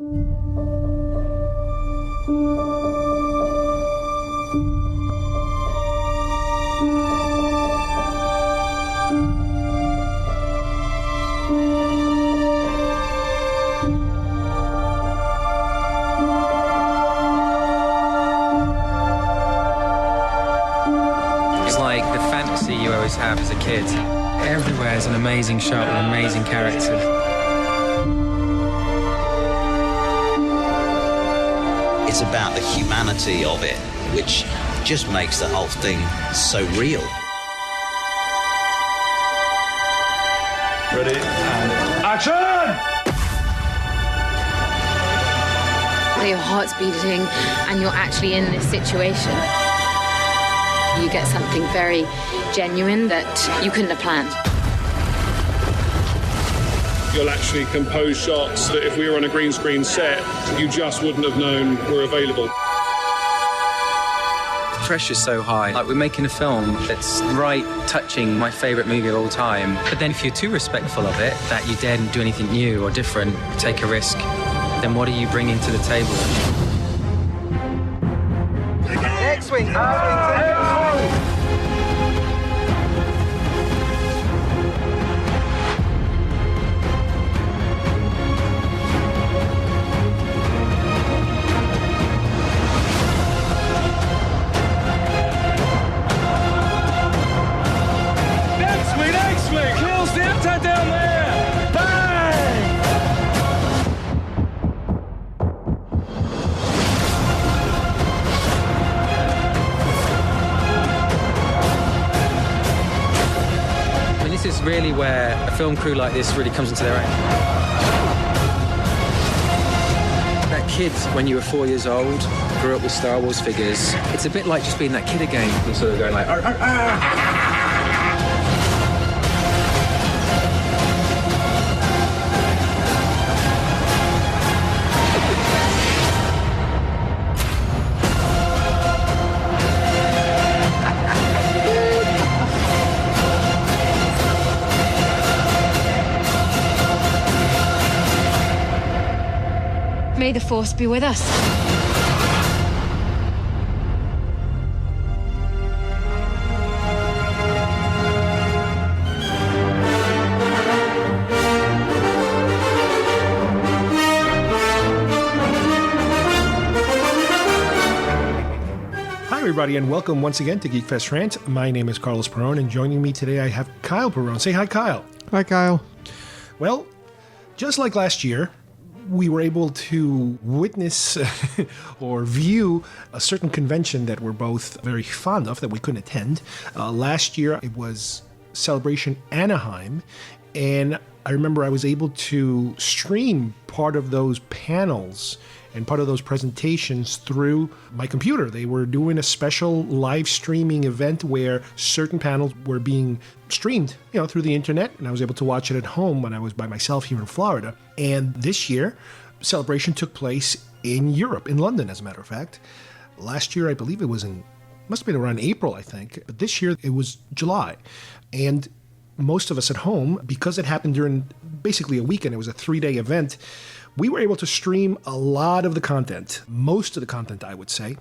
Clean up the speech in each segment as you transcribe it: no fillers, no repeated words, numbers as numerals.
It's like the fantasy you always have as a kid. Everywhere is an amazing shot with an amazing character. It's about the humanity of it, which just makes the whole thing so real. Ready? And action! Your heart's beating and you're actually in this situation. You get something very genuine that you couldn't have planned. You'll actually compose shots that if we were on a green screen set, you just wouldn't have known were available. Pressure's so high. Like, we're making a film that's right touching my favourite movie of all time. But then if you're too respectful of it, that you daren't do anything new or different, take a risk, then what are you bringing to the table? X-Wing! X-Wing! Kills the anti down there! Bang! I mean, this is really where a film crew like this really comes into their own. That kid, when you were 4 years old, grew up with Star Wars figures. It's a bit like just being that kid again. You're sort of going like, arr, arr, arr. May the Force be with us. Hi, everybody, and welcome once again to GeekFest Rant. My name is Carlos Perron, and joining me today I have Kyle Perron. Say hi, Kyle. Hi, Kyle. Well, just like last year, we were able to witness or view a certain convention that we're both very fond of that we couldn't attend. Last year, it was Celebration Anaheim, and I remember I was able to stream part of those panels and part of those presentations through my computer. They were doing a special live streaming event where certain panels were being streamed, through the internet, and I was able to watch it at home when I was by myself here in Florida. And this year, Celebration took place in Europe, in London, as a matter of fact. Last year, I believe it was must have been around April, I think. But this year, it was July. And most of us at home, because it happened during basically a weekend, it was a 3-day event, we were able to stream a lot of the content, most of the content, I would say.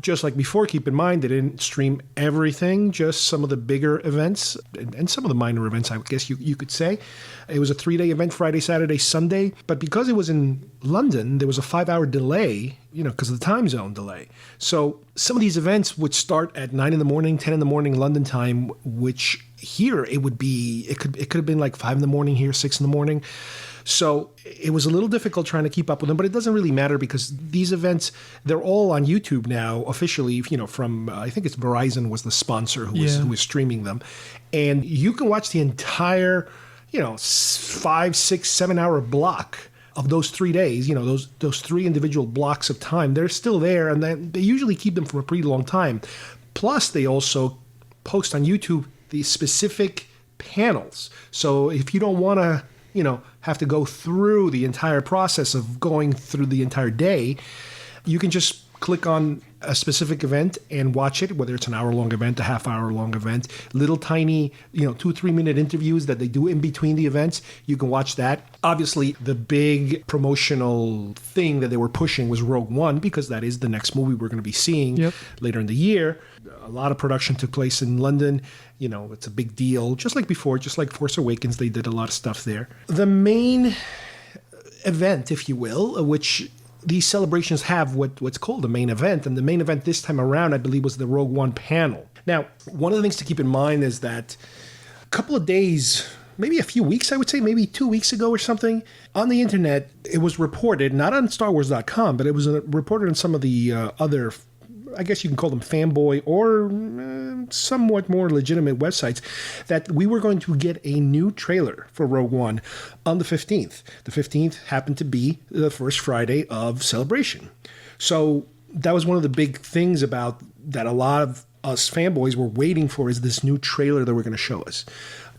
Just like before, keep in mind, they didn't stream everything, just some of the bigger events and some of the minor events, I guess you could say. It was a 3-day event, Friday, Saturday, Sunday. But because it was in London, there was a 5-hour delay, because of the time zone delay. So some of these events would start at 9 in the morning, 10 in the morning London time, which here it could have been like 5 in the morning here, 6 in the morning. So it was a little difficult trying to keep up with them, but it doesn't really matter because these events, they're all on YouTube now officially, from, I think it's Verizon was the sponsor who was streaming them. And you can watch the entire, 5, 6, 7 hour block of those 3 days, those 3 individual blocks of time. They're still there, and they usually keep them for a pretty long time. Plus, they also post on YouTube these specific panels. So if you don't want to, have to go through the entire process of going through the entire day, you can just click on a specific event and watch it, whether it's an hour-long event, a half-hour-long event, little tiny, 2-3 minute interviews that they do in between the events. You can watch that. Obviously, the big promotional thing that they were pushing was Rogue One, because that is the next movie we're going to be seeing later in the year. A lot of production took place in London. It's a big deal. Just like before, just like Force Awakens, they did a lot of stuff there. The main event, if you will, which these celebrations have what's called the main event. And the main event this time around, I believe, was the Rogue One panel. Now, one of the things to keep in mind is that a couple of days, maybe a few weeks, I would say, maybe 2 weeks ago or something, on the internet, it was reported, not on StarWars.com, but it was reported on some of the other, I guess you can call them fanboy or somewhat more legitimate websites, that we were going to get a new trailer for Rogue One on the 15th. The 15th happened to be the first Friday of Celebration. So that was one of the big things about that a lot of us fanboys were waiting for, is this new trailer that we're going to show us.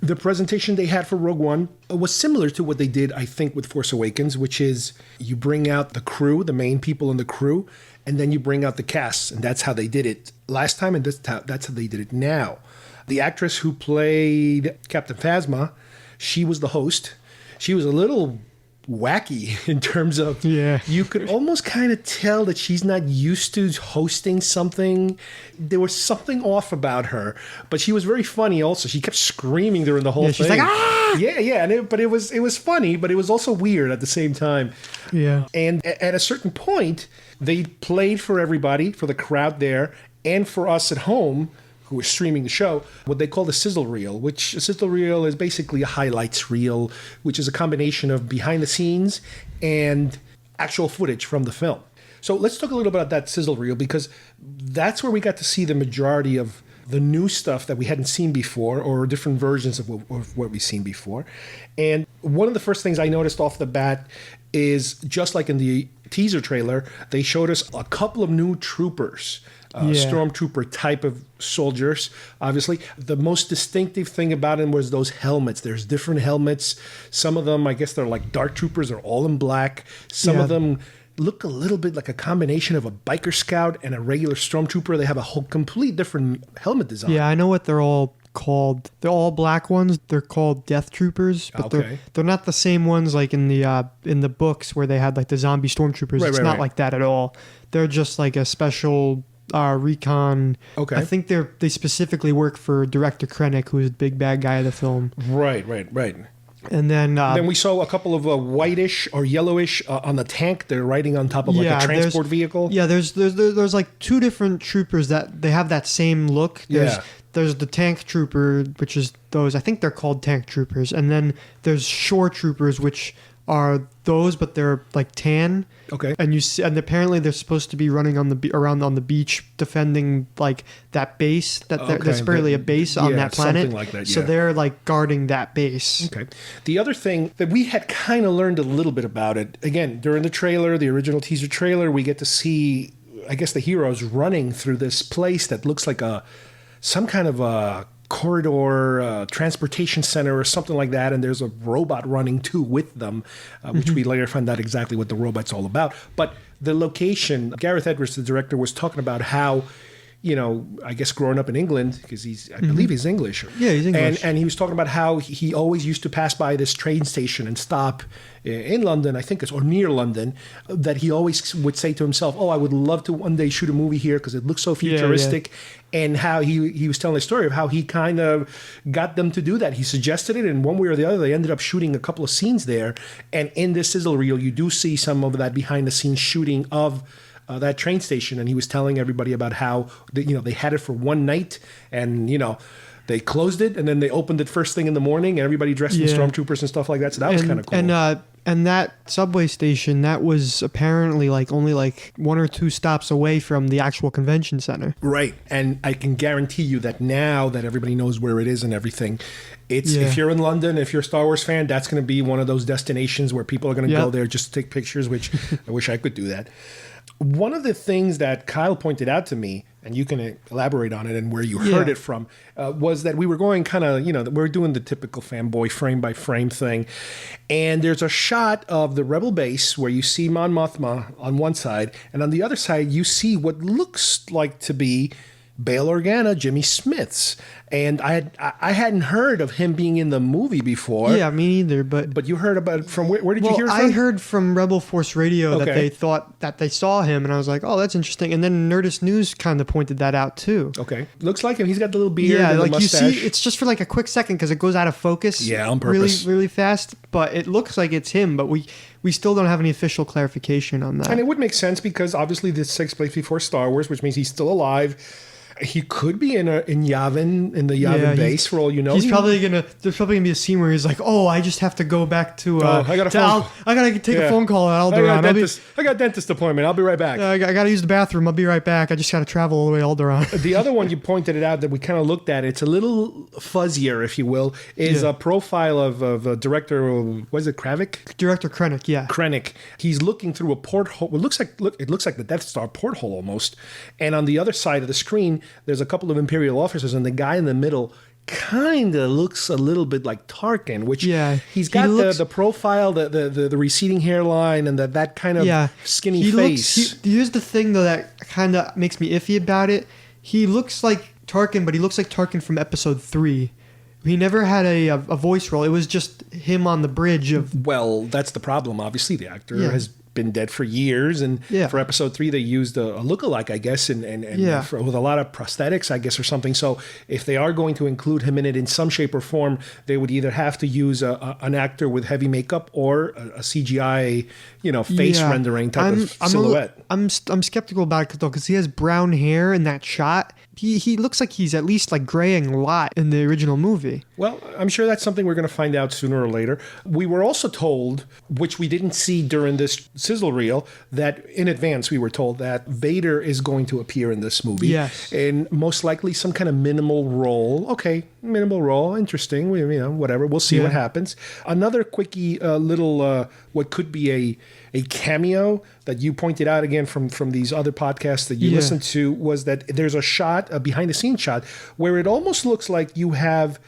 The presentation they had for Rogue One was similar to what they did, I think, with Force Awakens, which is you bring out the crew, the main people in the crew, and then you bring out the cast. And that's how they did it last time, and that's how they did it now. The actress who played Captain Phasma, she was the host. She was a little wacky in terms of, you could almost kind of tell that she's not used to hosting something. There was something off about her, but she was very funny also. She kept screaming during the whole thing. She's like, ah! Yeah, but it was funny, but it was also weird at the same time. Yeah. And at a certain point, they played for everybody, for the crowd there, and for us at home who were streaming the show, what they call the sizzle reel, which a sizzle reel is basically a highlights reel, which is a combination of behind the scenes and actual footage from the film. So let's talk a little bit about that sizzle reel, because that's where we got to see the majority of the new stuff that we hadn't seen before, or different versions of what we've seen before. And one of the first things I noticed off the bat is, just like in the teaser trailer, they showed us a couple of new troopers, stormtrooper type of soldiers. Obviously, the most distinctive thing about them was those helmets. There's different helmets. Some of them, I guess they're like dark troopers. They're all in black. Some of them look a little bit like a combination of a biker scout and a regular stormtrooper. They have a whole complete different helmet design. Yeah, I know what they're all called. They're all black ones. They're called Death Troopers, but they're not the same ones like in the books where they had like the zombie stormtroopers. It's not like that at all. They're just like a special recon. Okay. I think they specifically work for Director Krennic, who's the big bad guy of the film. Right. And then we saw a couple of whitish or yellowish on the tank. They're riding on top of like a transport vehicle. Yeah, there's like two different troopers that they have that same look. There's the tank trooper, which is those, I think they're called tank troopers. And then there's shore troopers, which are those, but they're like tan. Okay. And and apparently they're supposed to be running around on the beach defending like that base. There's barely a base on that planet. Something like that, So they're like guarding that base. Okay. The other thing that we had kind of learned a little bit about it, again, during the trailer, the original teaser trailer, we get to see, I guess, the heroes running through this place that looks like some kind of a corridor, transportation center or something like that, and there's a robot running too with them, which we later find out exactly what the robot's all about. But the location, Gareth Edwards, the director, was talking about how, I guess growing up in England, because I believe he's English. Yeah, he's English. And he was talking about how he always used to pass by this train station and stop in London, I think or near London, that he always would say to himself, I would love to one day shoot a movie here because it looks so futuristic. And how he was telling a story of how he kind of got them to do that. He suggested it, and one way or the other, they ended up shooting a couple of scenes there. And in this sizzle reel, you do see some of that behind-the-scenes shooting of that train station. And he was telling everybody about how they had it for one night, and they closed it, and then they opened it first thing in the morning, and everybody dressed in stormtroopers and stuff like that. So that was kind of cool. And that subway station, that was apparently only 1 or 2 stops away from the actual convention center. Right. And I can guarantee you that now that everybody knows where it is and everything, if you're in London, if you're a Star Wars fan, that's going to be one of those destinations where people are going to go there just to take pictures, which I wish I could do that. One of the things that Kyle pointed out to me, and you can elaborate on it and where you heard it from, was that we were going kind of, we're doing the typical fanboy frame by frame thing. And there's a shot of the Rebel base where you see Mon Mothma on one side, and on the other side, you see what looks like to be Bail Organa, Jimmy Smits. And I hadn't heard of him being in the movie before. Yeah, me neither. But you heard about it from where did you hear it from? I heard from Rebel Force Radio that they thought that they saw him, and I was like, oh, that's interesting. And then Nerdist News kind of pointed that out too. Okay, looks like him. He's got the little beard and the mustache. You see, it's just for like a quick second because it goes out of focus. Yeah, on purpose. Really, really fast. But it looks like it's him. But we still don't have any official clarification on that. And it would make sense because obviously this takes place before Star Wars, which means he's still alive. He could be in Yavin, in the Yavin base, for all you know. There's probably gonna be a scene where he's like, "Oh, I just have to go back to. I gotta take a phone call at Alderaan. I got a dentist appointment. I'll be right back. I gotta use the bathroom. I'll be right back. I just gotta travel all the way to Alderaan." The other one you pointed it out that we kind of looked at. It's a little fuzzier, if you will. Is a profile of director. Was it Kravik? Director Krennic. Yeah. Krennic. He's looking through a porthole. It looks like the Death Star porthole almost. And on the other side of the screen, there's a couple of Imperial officers, and the guy in the middle kind of looks a little bit like Tarkin, which he's got the profile, the receding hairline, and that kind of skinny face. Here's the thing, though, that kind of makes me iffy about it. He looks like Tarkin, but he looks like Tarkin from Episode 3. He never had a voice role. It was just him on the bridge of... Well, that's the problem. Obviously, the actor has been dead for years, and for Episode 3 they used a lookalike, I guess, and with a lot of prosthetics, I guess, or something. So if they are going to include him in it in some shape or form, they would either have to use an actor with heavy makeup or a CGI, face rendering type of silhouette. I'm skeptical about it though, because he has brown hair in that shot. He looks like he's at least like graying a lot in the original movie. Well, I'm sure that's something we're going to find out sooner or later. We were also told, which we didn't see during this sizzle reel, that in advance we were told that Vader is going to appear in this movie. Yes. And most likely some kind of minimal role. Okay, minimal role. Interesting. Whatever. We'll see what happens. Another quickie little, what could be a cameo that you pointed out again from these other podcasts that you listened to was that there's a shot, a behind-the-scenes shot, where it almost looks like you have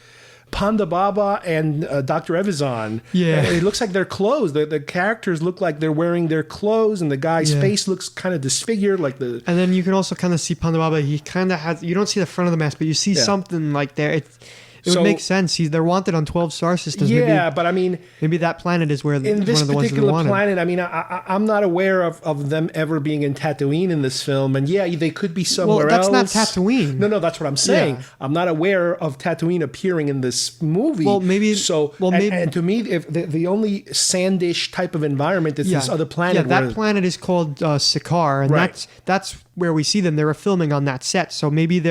Ponda Baba and Dr. Evazan. Yeah. It looks like their clothes. The characters look like they're wearing their clothes, and the guy's face looks kind of disfigured. And then you can also kind of see Ponda Baba. He kind of has... You don't see the front of the mask, but you see something like there. It would make sense. They're wanted on 12 star systems. Yeah, but I mean... Maybe that planet is where in this one of the particular ones planet, I mean, I'm not aware of them ever being in Tatooine in this film. And they could be somewhere else. Well, that's not Tatooine. No, that's what I'm saying. Yeah. I'm not aware of Tatooine appearing in this movie. Well, maybe... And to me, if the only sandish type of environment is this other planet. Yeah, that planet is called Sakaar. And that's where we see them. They were filming on that set. So maybe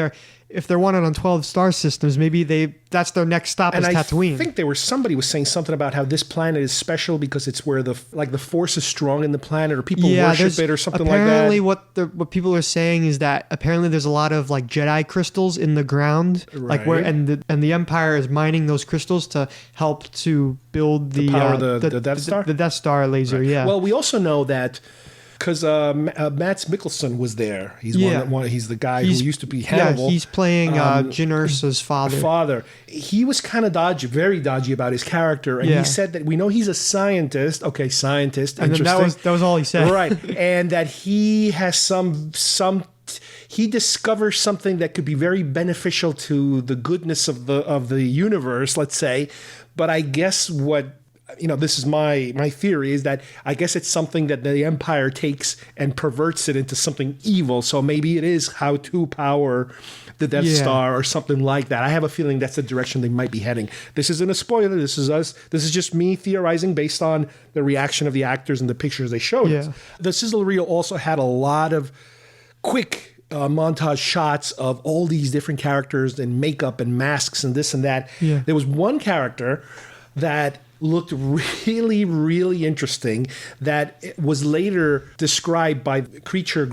if they're wanted on 12 star systems, maybe that's their next stop is Tatooine. I think somebody was saying something about how this planet is special because it's where the Force is strong in the planet, or people worship it, or something like that. Apparently, what people are saying is that apparently there's a lot of like Jedi crystals in the ground, like where and the Empire is mining those crystals to help to build the Death Star, the Death Star laser. Right. Yeah. Well, we also know that. Because Mads Mikkelsen was there. He's he's the guy who used to be Hannibal. Yeah, he's playing Jyn Erso's father. He was kind of very dodgy about his character, and he said that we know he's a scientist. Okay, scientist. And interesting. that was all he said. Right, and that he has he discovers something that could be very beneficial to the goodness of the universe. Let's say, but I guess this is my theory, is that I guess it's something that the Empire takes and perverts it into something evil. So maybe it is how to power the Death Star or something like that. I have a feeling that's the direction they might be heading. This isn't a spoiler. This is us. This is just me theorizing based on the reaction of the actors and the pictures they showed us. The sizzle reel also had a lot of quick montage shots of all these different characters and makeup and masks and this and that. Yeah. There was one character that looked really, really interesting that was later described by the creature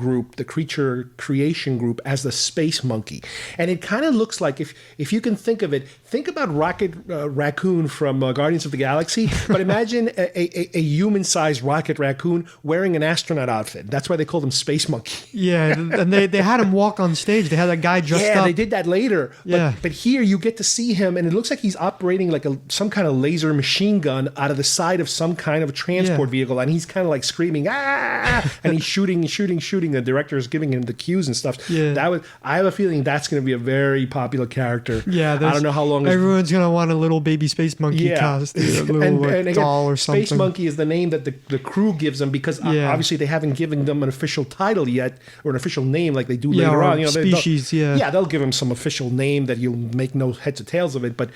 creation group as the space monkey. And it kind of looks like, if you can think of it, think about Rocket Raccoon from Guardians of the Galaxy, but imagine a human-sized Rocket Raccoon wearing an astronaut outfit. That's why they called him Space Monkey. Yeah, and they had him walk on stage. They had that guy dressed up. Yeah, they did that later. Yeah. But here you get to see him, and it looks like he's operating like some kind of laser machine gun out of the side of some kind of transport vehicle, and he's kind of like screaming, ah, and he's shooting. The director is giving him the cues and stuff. Yeah. I have a feeling that's going to be a very popular character. Yeah, I don't know how long. Everyone's going to want a little baby space monkey costume, a little and again, doll or something. Space Monkey is the name that the crew gives them, because obviously they haven't given them an official title yet, or an official name like they do later or on. You know, species, they'll give him some official name that you'll make no heads or tails of it, but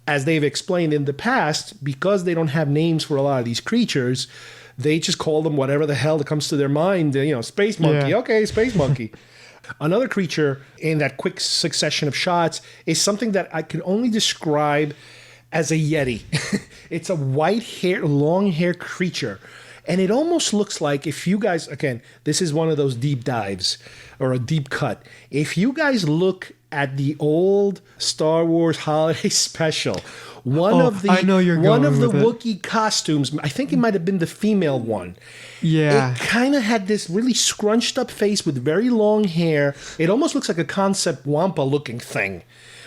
as they've explained in the past, because they don't have names for a lot of these creatures, they just call them whatever the hell that comes to their mind. You know, Space Monkey. Yeah. Okay, Space Monkey. Another creature in that quick succession of shots is something that I can only describe as a Yeti. It's a long hair creature. And it almost looks like, if you guys, again, this is one of those deep dives or a deep cut. If you guys look at the old Star Wars holiday special, one of the Wookiee costumes, I think it might have been the female one. Yeah. It kind of had this really scrunched up face with very long hair. It almost looks like a concept Wampa looking thing.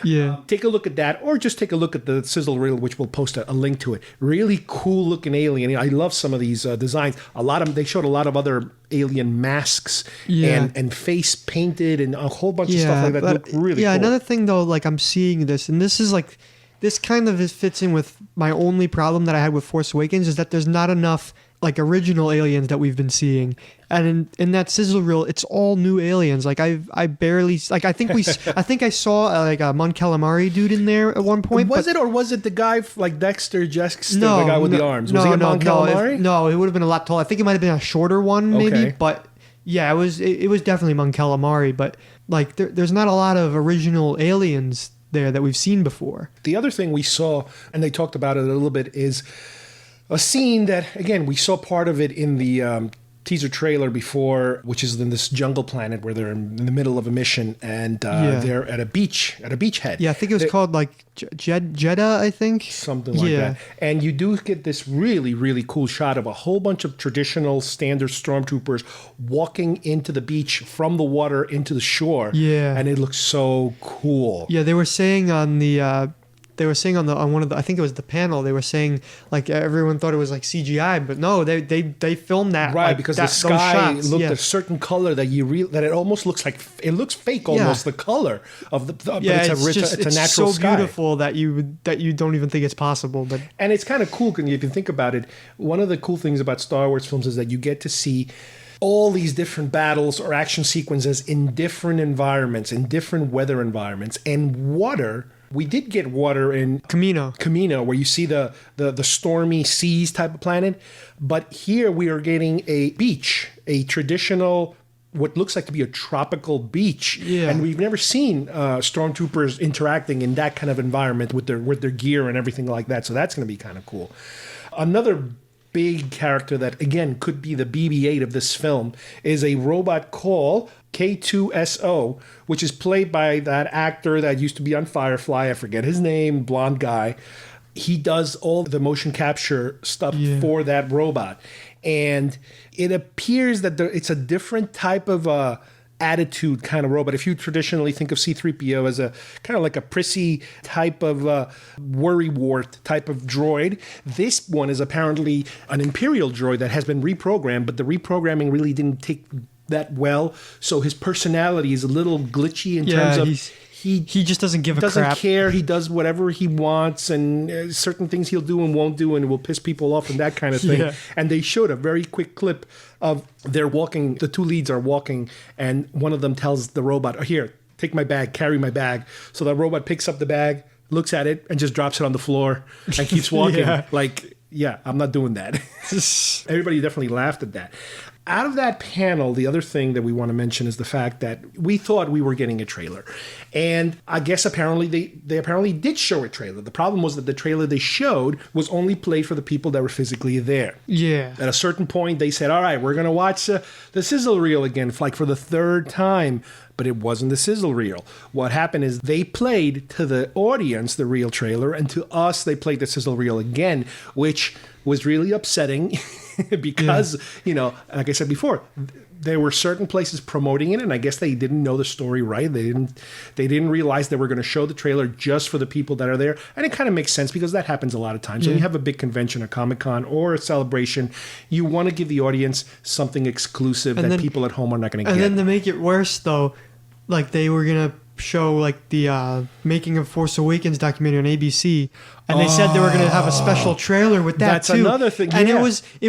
Yeah. Take a look at that, or just take a look at the sizzle reel, which we'll post a link to it. Really cool looking alien. I love some of these designs. They showed a lot of other alien masks and face painted and a whole bunch of stuff like that. Looked really cool. Another thing though, like I'm seeing this, and this is like, this kind of fits in with my only problem that I had with Force Awakens, is that there's not enough like original aliens that we've been seeing, and in that sizzle reel, it's all new aliens. Like I barely, like I think I saw like a Mon Calamari dude in there at one point. Was it the guy like Dexter Jettster, the guy with the arms? Was he a Mon Calamari? No, it would have been a lot taller. I think it might have been a shorter one, maybe. But yeah, it was definitely Mon Calamari. But like there's not a lot of original aliens there that we've seen before. The other thing we saw, and they talked about it a little bit, is a scene that, again, we saw part of it in the teaser trailer before, which is in this jungle planet where they're in the middle of a mission, and they're at a beachhead. Yeah, I think it was called like Jeddah, I think. Something like that. And you do get this really, really cool shot of a whole bunch of traditional standard stormtroopers walking into the beach from the water into the shore. Yeah. And it looks so cool. Yeah, they were saying on the... on one of the, I think it was the panel, they were saying like everyone thought it was like CGI, but no, they filmed that right, like, because the sky looked a certain color that that it almost looks like it looks fake almost, the color of the but it's a natural so sky. Beautiful that you don't even think it's possible. But and it's kind of cool when you can think about it. One of the cool things about Star Wars films is that you get to see all these different battles or action sequences in different environments, in different weather environments, and water. We did get water in Camino, where you see the stormy seas type of planet. But here we are getting a beach, a traditional, what looks like to be a tropical beach. Yeah. And we've never seen stormtroopers interacting in that kind of environment with their gear and everything like that. So that's going to be kind of cool. Another big character that, again, could be the BB-8 of this film is a robot called K2SO, which is played by that actor that used to be on Firefly. I forget his name, blonde guy. He does all the motion capture stuff for that robot. And it appears that it's a different type of attitude kind of robot. If you traditionally think of C-3PO as a kind of like a prissy type of worrywart type of droid, this one is apparently an Imperial droid that has been reprogrammed, but the reprogramming really didn't take that well. So his personality is a little glitchy in terms of he just doesn't give a crap. Doesn't care. He does whatever he wants, and certain things he'll do and won't do, and will piss people off and that kind of thing. And they showed a very quick clip of they're walking. The two leads are walking, and one of them tells the robot, "Here, take my bag, carry my bag." So the robot picks up the bag, looks at it, and just drops it on the floor and keeps walking. I'm not doing that. Everybody definitely laughed at that. out of that panel, the other thing that we want to mention is the fact that we thought we were getting a trailer. And I guess apparently they apparently did show a trailer. The problem was that the trailer they showed was only played for the people that were physically there. Yeah. At a certain point, they said, all right, we're going to watch the sizzle reel again, like for the third time. But it wasn't the sizzle reel. What happened is they played to the audience the real trailer, and to us, they played the sizzle reel again, which was really upsetting because, like I said before, there were certain places promoting it, and I guess they didn't know the story right. They didn't realize they were going to show the trailer just for the people that are there, and it kind of makes sense because that happens a lot of times. When you have a big convention, a Comic-Con, or a celebration, you want to give the audience something exclusive that people at home are not going to get. And then to make it worse, though, like they were going to show like the Making of Force Awakens documentary on ABC, and they said they were going to have a special trailer with that That's too. another thing. And it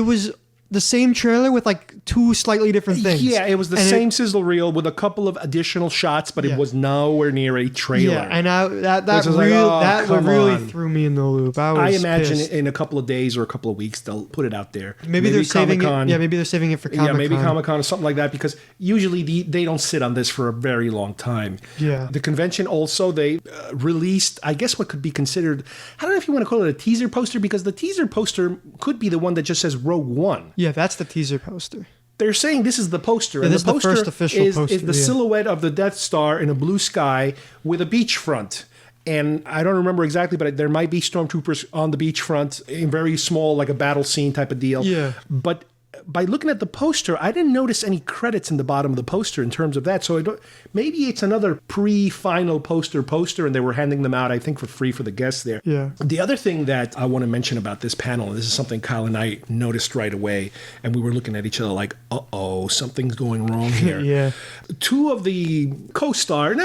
was the same trailer with like two slightly different things. Yeah, it was the same sizzle reel with a couple of additional shots, but it was nowhere near a trailer. Yeah, and that really threw me in the loop. I imagine pissed. In a couple of days or a couple of weeks they'll put it out there. Maybe they're saving it. Yeah, maybe they're saving it for Comic-Con. Yeah, maybe Comic-Con or something like that, because usually they don't sit on this for a very long time. Yeah. The convention also, they released, I guess what could be considered, I don't know if you want to call it a teaser poster, because the teaser poster could be the one that just says Rogue One. Yeah, that's the teaser poster. They're saying this is the poster. Yeah, and this the poster is the first official poster. Is the silhouette of the Death Star in a blue sky with a beachfront. And I don't remember exactly, but there might be stormtroopers on the beachfront in very small, like a battle scene type of deal. Yeah. But by looking at the poster, I didn't notice any credits in the bottom of the poster in terms of that. So maybe it's another pre-final poster, and they were handing them out, I think, for free for the guests there. Yeah. The other thing that I want to mention about this panel, and this is something Kyle and I noticed right away, and we were looking at each other like, uh-oh, something's going wrong here. Yeah. Two of the not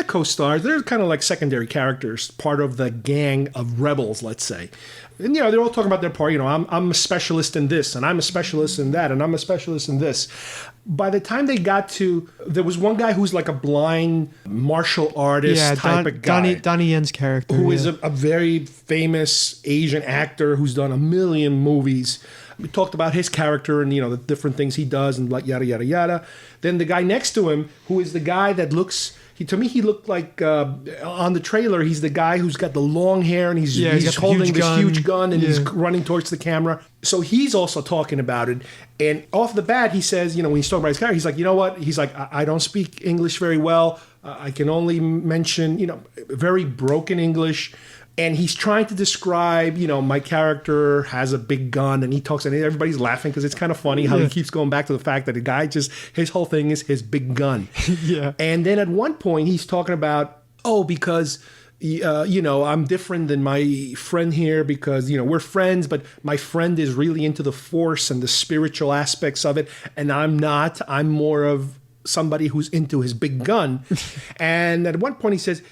co-stars, they're kind of like secondary characters, part of the gang of rebels, let's say. And, they're all talking about their part. I'm a specialist in this, and I'm a specialist in that, and I'm a specialist in this. By the time they got to, there was one guy who's like a blind martial artist type of guy. Donnie Yen's character. Who is a very famous Asian actor who's done a million movies. We talked about his character and, the different things he does and like yada, yada, yada. Then the guy next to him, who is the guy that looks... To me, he looked like, on the trailer, he's the guy who's got the long hair and he's holding this huge gun and he's running towards the camera. So he's also talking about it. And off the bat, he says, when he's talking about his character, he's like, you know what? He's like, I don't speak English very well. I can only mention, very broken English. And he's trying to describe, my character has a big gun, and he talks, and everybody's laughing because it's kind of funny how he keeps going back to the fact that the guy his whole thing is his big gun. Yeah. And then at one point he's talking about, because, I'm different than my friend here because, we're friends, but my friend is really into the Force and the spiritual aspects of it, and I'm not. I'm more of somebody who's into his big gun. And at one point he says,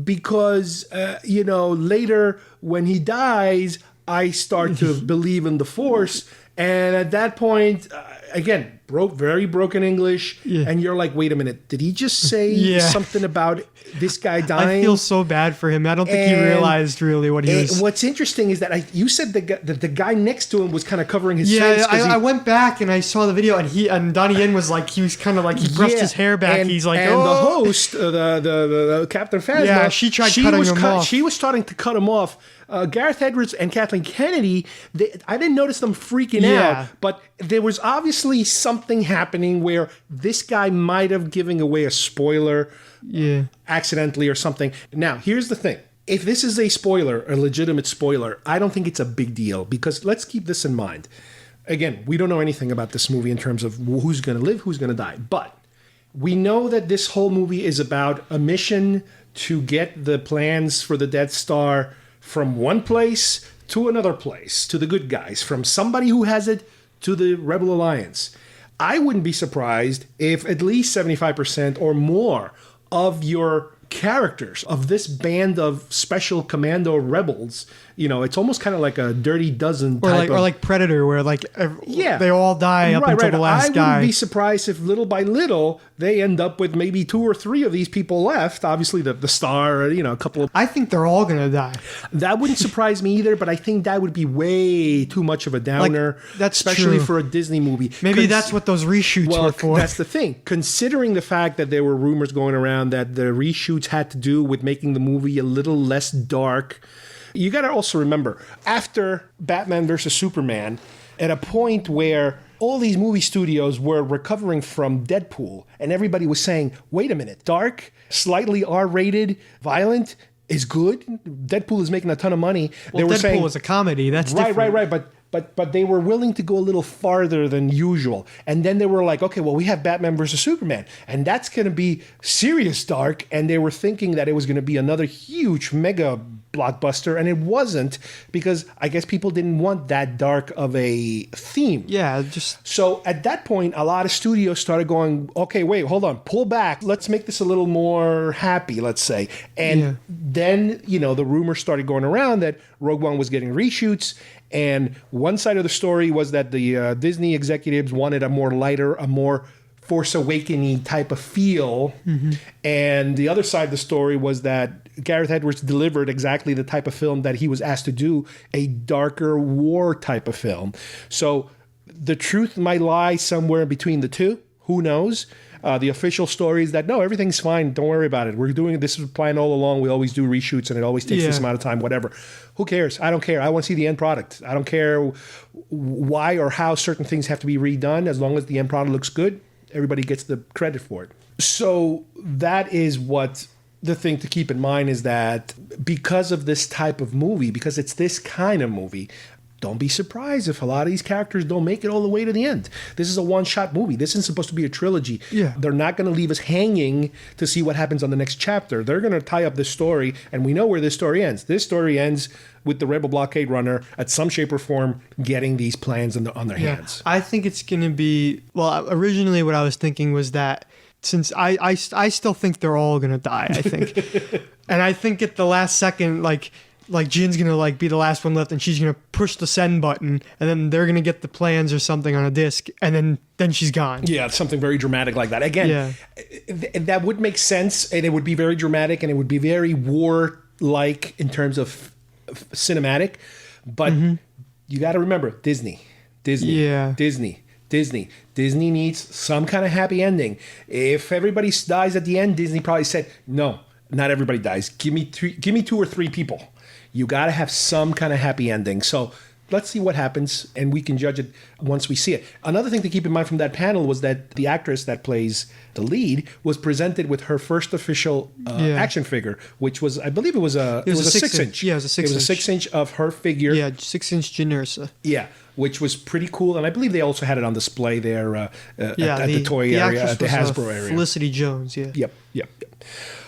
because, later when he dies, I start to believe in the Force. And at that point, again, very broken English. Yeah. And you're like, wait a minute, did he just say something about this guy dying? I feel so bad for him. I don't think he realized really what he was. What's interesting is that you said that the guy next to him was kind of covering his face. Yeah, I went back and I saw the video, and Donnie Yen was like, he was kind of like, he brushed his hair back. He's like, and the host, the Captain Phasma, she tried cutting him off. She was starting to cut him off. Gareth Edwards and Kathleen Kennedy, I didn't notice them freaking out, but there was obviously something happening where this guy might have given away a spoiler accidentally or something. Now, here's the thing. If this is a spoiler, a legitimate spoiler, I don't think it's a big deal, because let's keep this in mind. Again, we don't know anything about this movie in terms of who's going to live, who's going to die, but we know that this whole movie is about a mission to get the plans for the Death Star from one place to another place, to the good guys, from somebody who has it to the Rebel Alliance. I wouldn't be surprised if at least 75% or more of your characters of this band of special commando rebels. You know, it's almost kind of like a Dirty Dozen type or like Predator, where like they all die up until the last guy. I wouldn't be surprised if little by little they end up with maybe 2 or 3 of these people left. Obviously, the star, you know, a couple of... I think they're all gonna die. That wouldn't surprise me either, but I think that would be way too much of a downer, that's especially true. For a Disney movie. Maybe that's what those reshoots were for. That's the thing. Considering the fact that there were rumors going around that the reshoots had to do with making the movie a little less dark, you got to also remember, after Batman versus Superman, at a point where all these movie studios were recovering from Deadpool, and everybody was saying, wait a minute, dark, slightly R-rated, violent is good? Deadpool is making a ton of money. Well, they were Deadpool saying, was a comedy. That's different. Right. But they were willing to go a little farther than usual. And then they were like, okay, well, we have Batman versus Superman, and that's going to be serious dark. And they were thinking that it was going to be another huge mega blockbuster, and it wasn't, because I guess people didn't want that dark of a theme. Yeah, So at that point, a lot of studios started going, okay, wait, hold on, pull back. Let's make this a little more happy, let's say. And then, you know, the rumors started going around that Rogue One was getting reshoots. And one side of the story was that the Disney executives wanted a more lighter, a more Force Awakening type of feel. Mm-hmm. And the other side of the story was that Gareth Edwards delivered exactly the type of film that he was asked to do, a darker war type of film. So the truth might lie somewhere between the two. Who knows? The official story is that, no, everything's fine. Don't worry about it. We're doing this is planned all along. We always do reshoots, and it always takes this amount of time, whatever. Who cares? I don't care. I want to see the end product. I don't care why or how certain things have to be redone. As long as the end product looks good, everybody gets the credit for it. So that is what the thing to keep in mind is that because of this type of movie, because it's this kind of movie, don't be surprised if a lot of these characters don't make it all the way to the end. This is a one-shot movie. This isn't supposed to be a trilogy. Yeah. They're not going to leave us hanging to see what happens on the next chapter. They're going to tie up this story, and we know where this story ends. This story ends with the Rebel Blockade Runner, at some shape or form, getting these plans on their hands. I think it's going to be... Well, originally what I was thinking was that since I still think they're all going to die, I think. And I think at the last second, like Jin's gonna be the last one left, and she's gonna push the send button, and then they're gonna get the plans or something on a disc, and then she's gone. Yeah, something very dramatic like that. Again, that would make sense, and it would be very dramatic, and it would be very war-like in terms of cinematic. But you got to remember, Disney needs some kind of happy ending. If everybody dies at the end, Disney probably said, no, not everybody dies. Give me 2 or 3 people. You got to have some kind of happy ending. So let's see what happens, and we can judge it once we see it. Another thing to keep in mind from that panel was that the actress that plays the lead was presented with her first official action figure, which was, I believe it was a 6-inch. Yeah, it was a 6-inch. It was a 6-inch of her figure. Yeah, 6-inch Jyn Erso. Yeah, which was pretty cool. And I believe they also had it on display there at the toy area, at the Hasbro area. Felicity Jones, yeah. Yep.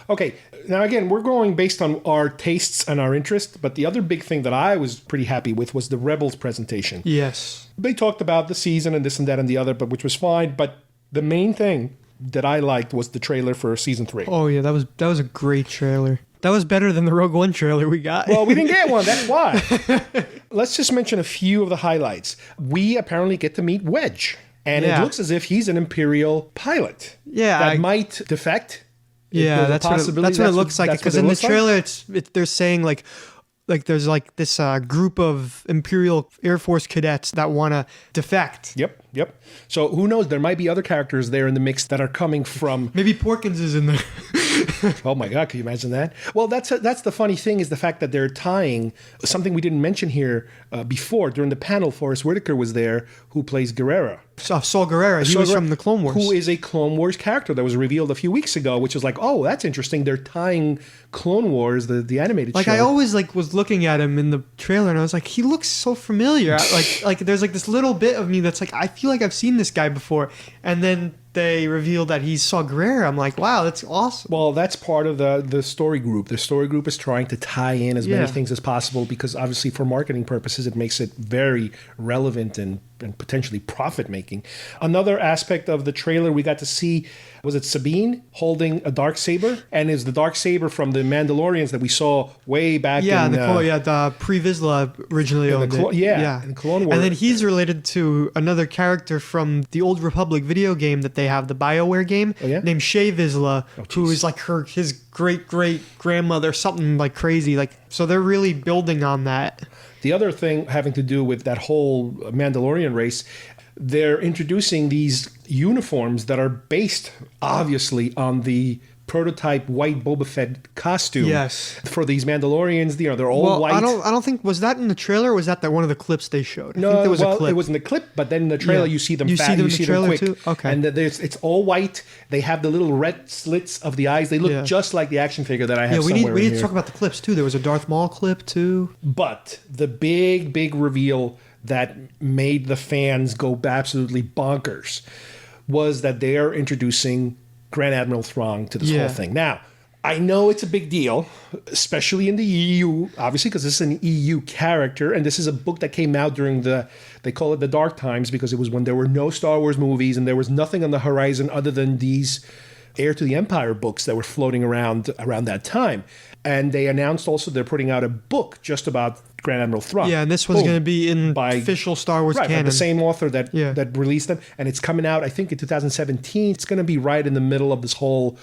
Okay, now again, we're going based on our tastes and our interest, but the other big thing that I was pretty happy with was the Rebels presentation. Yes. They talked about the season and this and that and the other, but which was fine. But the main thing that I liked was the trailer for season 3. Oh yeah, that was a great trailer. That was better than the Rogue One trailer we got. Well, we didn't get one. That's why. Let's just mention a few of the highlights. We apparently get to meet Wedge, and it looks as if he's an Imperial pilot. Yeah, that might defect. Yeah, that's what it looks like. Because in the trailer, they're saying like there's this group of Imperial Air Force cadets that want to defect. Yep. So who knows? There might be other characters there in the mix that are coming from. Maybe Porkins is in there. Oh my God! Can you imagine that? Well, that's the funny thing is the fact that they're tying something we didn't mention here before during the panel. Forrest Whitaker was there, who plays Guerrera. Saul Guerrera. He was from the Clone Wars. Who is a Clone Wars character that was revealed a few weeks ago, which was like, oh, that's interesting. They're tying Clone Wars, the animated show. I always was looking at him in the trailer, and I was like, he looks so familiar. like there's this little bit of me that's like, I feel like I've seen this guy before, and then they revealed that he's Saw Gerrera. I'm like, wow, that's awesome. Well, that's part of the story group. The story group is trying to tie in as many things as possible because obviously for marketing purposes, it makes it very relevant and and potentially profit making. Another aspect of the trailer we got to see, was it Sabine holding a Darksaber? And is the Darksaber from the Mandalorians that we saw way back in... the Pre Vizsla originally owned it. In Clone Wars. And then he's related to another character from the Old Republic video game that they have, the BioWare game, named Shae Vizsla, who is like his great-great-grandmother, something like crazy. Like, so they're really building on that. The other thing having to do with that whole Mandalorian race, they're introducing these uniforms that are based, obviously, on the prototype white Boba Fett costume. Yes. For these Mandalorians, they're all white. I don't think, was that in the trailer or was that one of the clips they showed? No, I think there was a clip. It was in the clip, but then in the trailer you see them you fat, see them you in see the trailer them quick. too? Okay. And it's all white. They have the little red slits of the eyes. They look just like the action figure that I have somewhere we need here. to talk about the clips too. There was a Darth Maul clip too. But the big reveal that made the fans go absolutely bonkers was that they are introducing Grand Admiral Thrawn to this whole thing. Now, I know it's a big deal, especially in the EU, obviously, because this is an EU character, and this is a book that came out during they call it the Dark Times, because it was when there were no Star Wars movies and there was nothing on the horizon other than these Heir to the Empire books that were floating around that time. And they announced also they're putting out a book just about Grand Admiral Thrawn. Yeah, and this one's going to be in official Star Wars canon. By the same author that released them. And it's coming out, I think, in 2017. It's going to be right in the middle of this whole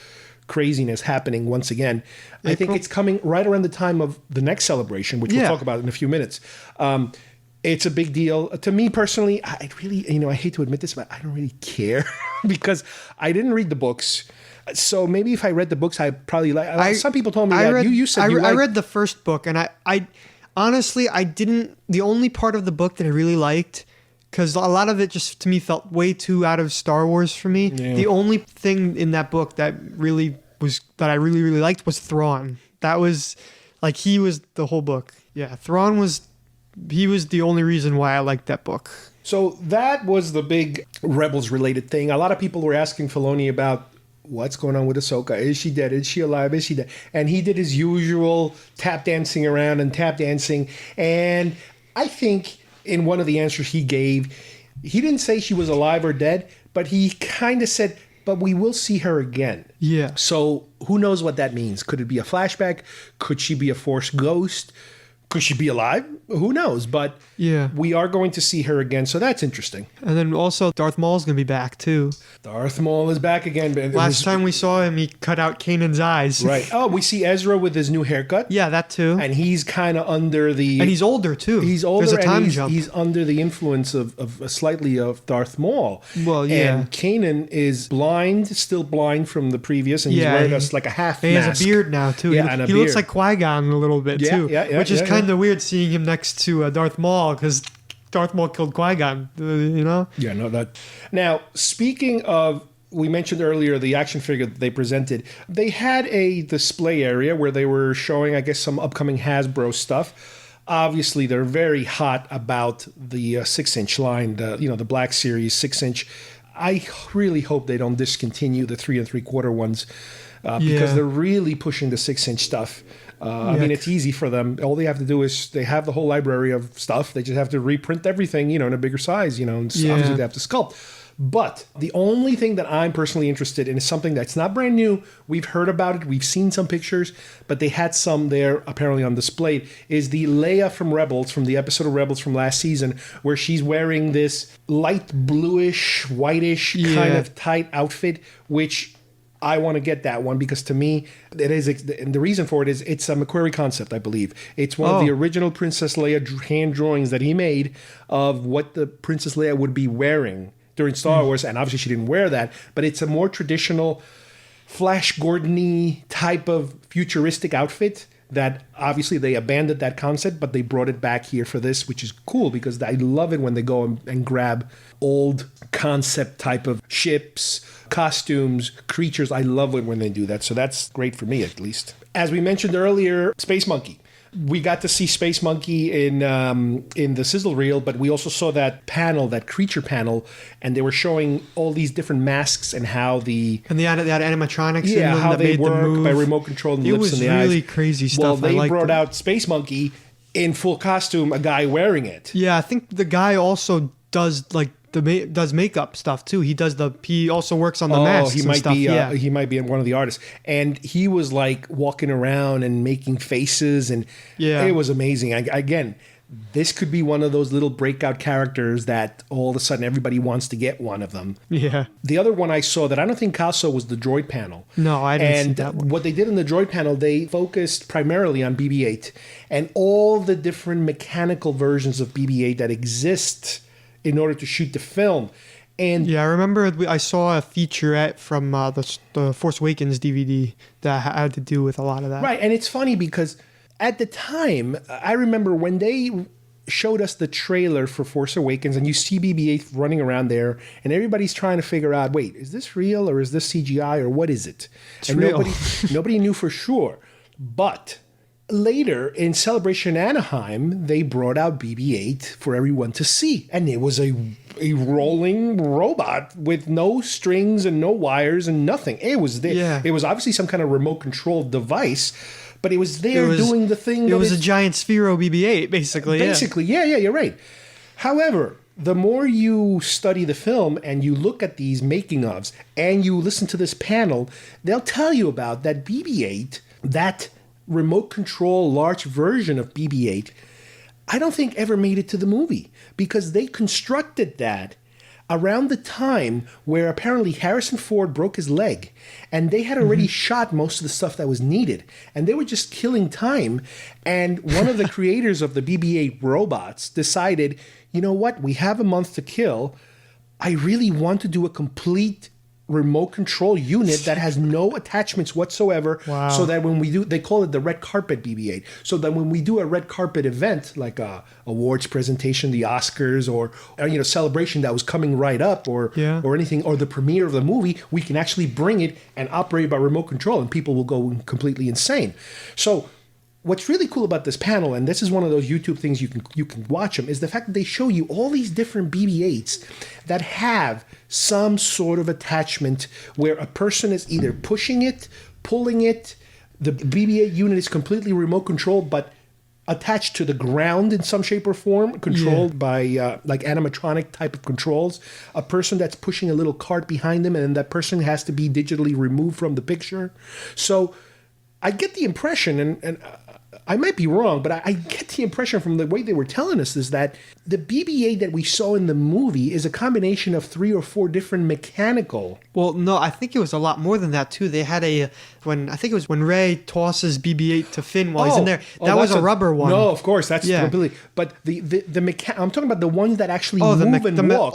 craziness happening once again. I think it's coming right around the time of the next celebration, which we'll talk about in a few minutes. It's a big deal. To me personally, I really, I hate to admit this, but I don't really care because I didn't read the books. So maybe if I read the books, I probably like. Some people told me that you said I read the first book, and I honestly I didn't. The only part of the book that I really liked, because a lot of it just to me felt way too out of Star Wars for me. Yeah. The only thing in that book that I really liked was Thrawn. That was like he was the whole book. Yeah, Thrawn was the only reason why I liked that book. So that was the big Rebels related thing. A lot of people were asking Filoni about what's going on with Ahsoka. Is she dead? Is she alive? Is she dead? And he did his usual tap dancing around and tap dancing. And I think in one of the answers he gave, he didn't say she was alive or dead, but he kind of said, but we will see her again. Yeah. So who knows what that means? Could it be a flashback? Could she be a Force ghost? Could she be alive? Who knows? But we are going to see her again, so that's interesting. And then also Darth Maul's going to be back too. Darth Maul is back again. Last time we saw him, he cut out Kanan's eyes. Right. Oh, we see Ezra with his new haircut. Yeah, that too. And he's kind of under the... And he's older too. He's older. There's a time and jump. He's under the influence of slightly of Darth Maul. Well, yeah. And Kanan is blind, still blind from the previous, and he's wearing like a half mask. He has a beard now too. Yeah, he looks like Qui-Gon a little bit too. Which is kind of weird seeing him next to Darth Maul, because Darth Maul killed Qui-Gon, Yeah, no, that... Now, speaking of... We mentioned earlier the action figure that they presented. They had a display area where they were showing, I guess, some upcoming Hasbro stuff. Obviously, they're very hot about the 6-inch line, the Black Series 6-inch. I really hope they don't discontinue the 3 3/4 ones because they're really pushing the 6-inch stuff. I mean, it's easy for them. All they have to do is they have the whole library of stuff. They just have to reprint everything, in a bigger size, and obviously they have to sculpt. But the only thing that I'm personally interested in is something that's not brand new. We've heard about it. We've seen some pictures, but they had some there apparently on display, is the Leia from Rebels, from the episode of Rebels from last season, where she's wearing this light bluish, whitish kind of tight outfit, which I want to get that one because to me, it is, and the reason for it is it's a McQuarrie concept, I believe. It's one of the original Princess Leia hand drawings that he made of what the Princess Leia would be wearing during Star Wars, and obviously she didn't wear that, but it's a more traditional Flash Gordon-y type of futuristic outfit that obviously they abandoned that concept, but they brought it back here for this, which is cool because I love it when they go and grab old concept type of ships, costumes, creatures. I love it when they do that, so that's great for me at least. As we mentioned earlier, Space Monkey. We got to see Space Monkey in the sizzle reel, but we also saw that panel, that creature panel, and they were showing all these different masks and how they had animatronics. Yeah, how they work by remote control and the lips and the eyes. It was really crazy stuff. Well, they brought out Space Monkey in full costume, a guy wearing it. Yeah, I think the guy also does like does makeup stuff too. He also works on the masks. He might stuff. be Yeah. he might be one of the artists, and he was like walking around and making faces, and it was amazing. Again, this could be one of those little breakout characters that all of a sudden everybody wants to get one of them. Yeah. The other one I saw that I don't think Kyle saw was the droid panel. No, I didn't see that one. And what they did in the droid panel, they focused primarily on BB-8 and all the different mechanical versions of BB-8 that exist in order to shoot the film. And yeah, I remember I saw a featurette from the Force Awakens DVD that had to do with a lot of that. Right, and it's funny because at the time, I remember when they showed us the trailer for Force Awakens and you see BB-8 running around there and everybody's trying to figure out, wait, is this real or is this CGI or what is it? It's real. Nobody knew for sure. But later in Celebration Anaheim, they brought out BB-8 for everyone to see. And it was a rolling robot with no strings and no wires and nothing. It was there. Yeah. It was obviously some kind of remote controlled device, but it was there doing the thing. It was a giant Sphero BB-8, basically. Basically, yeah, you're right. However, the more you study the film and you look at these making-ofs and you listen to this panel, they'll tell you about that BB-8, that remote control large version of BB-8, I don't think ever made it to the movie because they constructed that around the time where apparently Harrison Ford broke his leg and they had already shot most of the stuff that was needed and they were just killing time. And one of the creators of the BB-8 robots decided, you know what, we have a month to kill. I really want to do a complete remote control unit that has no attachments whatsoever. Wow. So that when we do, they call it the red carpet BB-8. So that when we do a red carpet event, like a awards presentation, the Oscars, or celebration that was coming right up, or anything, or the premiere of the movie, we can actually bring it and operate by remote control, and people will go completely insane. So what's really cool about this panel, and this is one of those YouTube things you can watch them, is the fact that they show you all these different BB-8s that have some sort of attachment where a person is either pushing it, pulling it. The BB-8 unit is completely remote controlled, but attached to the ground in some shape or form, controlled by like animatronic type of controls. A person that's pushing a little cart behind them, and that person has to be digitally removed from the picture. So I get the impression, and I might be wrong, but I get the impression from the way they were telling us is that the BB-8 that we saw in the movie is a combination of 3 or 4 different mechanical. Well, no, I think it was a lot more than that too. They had when Rey tosses BB-8 to Finn while he's in there. That was a rubber one. No, of course, that's completely. But I'm talking about the ones that actually move and walk.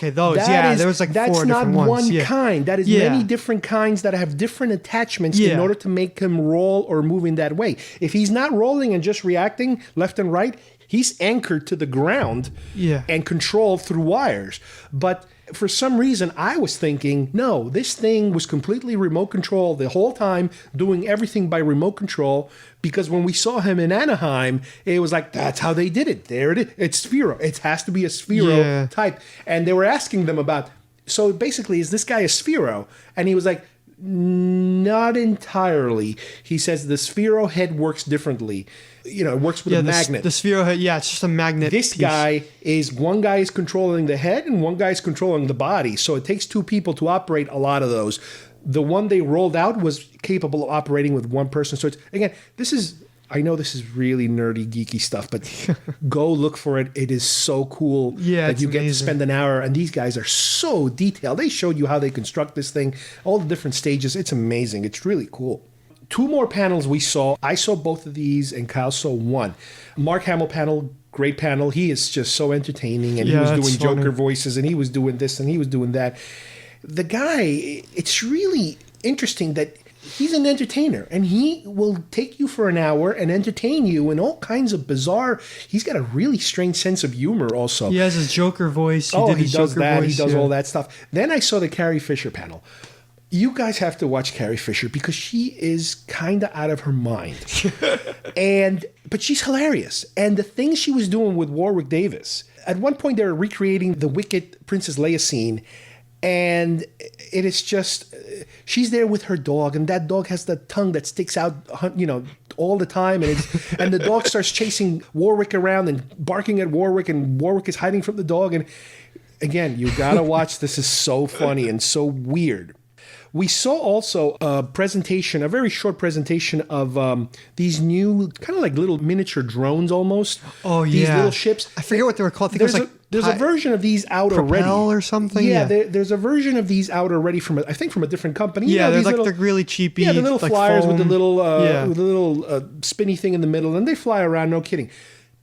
Those. There was like 4 different ones. That's not one kind. That is many different kinds that have different attachments in order to make him roll or move in that way. If he's not rolling and just reacting left and right, he's anchored to the ground and controlled through wires. But for some reason, I was thinking, no, this thing was completely remote control the whole time, doing everything by remote control, because when we saw him in Anaheim, it was like, that's how they did it. There it is. It's Sphero. It has to be a Sphero type. And they were asking them about, so basically, is this guy a Sphero? And he was like, not entirely. He says the Sphero head works differently. It works with a magnet. The Sphero head, it's just a magnet. This guy is, one guy is controlling the head and one guy is controlling the body. So it takes 2 people to operate a lot of those. The one they rolled out was capable of operating with one person. So it's, again, I know this is really nerdy, geeky stuff, but go look for it. It is so cool that you get to spend an hour. And these guys are so detailed. They showed you how they construct this thing, all the different stages. It's amazing. It's really cool. 2 more panels we saw. I saw both of these, and Kyle saw one. Mark Hamill panel, great panel. He is just so entertaining, and he was doing Joker voices, and he was doing this, and he was doing that. The guy, it's really interesting that he's an entertainer, and he will take you for an hour and entertain you in all kinds of bizarre. He's got a really strange sense of humor also. He has his Joker voice. He does that. He does all that stuff. Then I saw the Carrie Fisher panel. You guys have to watch Carrie Fisher because she is kind of out of her mind. But she's hilarious. And the things she was doing with Warwick Davis. At one point, they were recreating the Wicked Princess Leia scene. And it is just she's there with her dog, and that dog has the tongue that sticks out, all the time, and the dog starts chasing Warwick around and barking at Warwick, and Warwick is hiding from the dog. And again, you gotta watch. This is so funny and so weird. We saw also a very short presentation of these new kind of like little miniature drones almost. Oh, yeah. These little ships. I forget what they were called. I think There's a version of these out already. Or something? Yeah, there's a version of these out already from a different company. Yeah, they're really cheapy. Yeah, the little like flyers foam. with the little spinny thing in the middle, and they fly around, no kidding.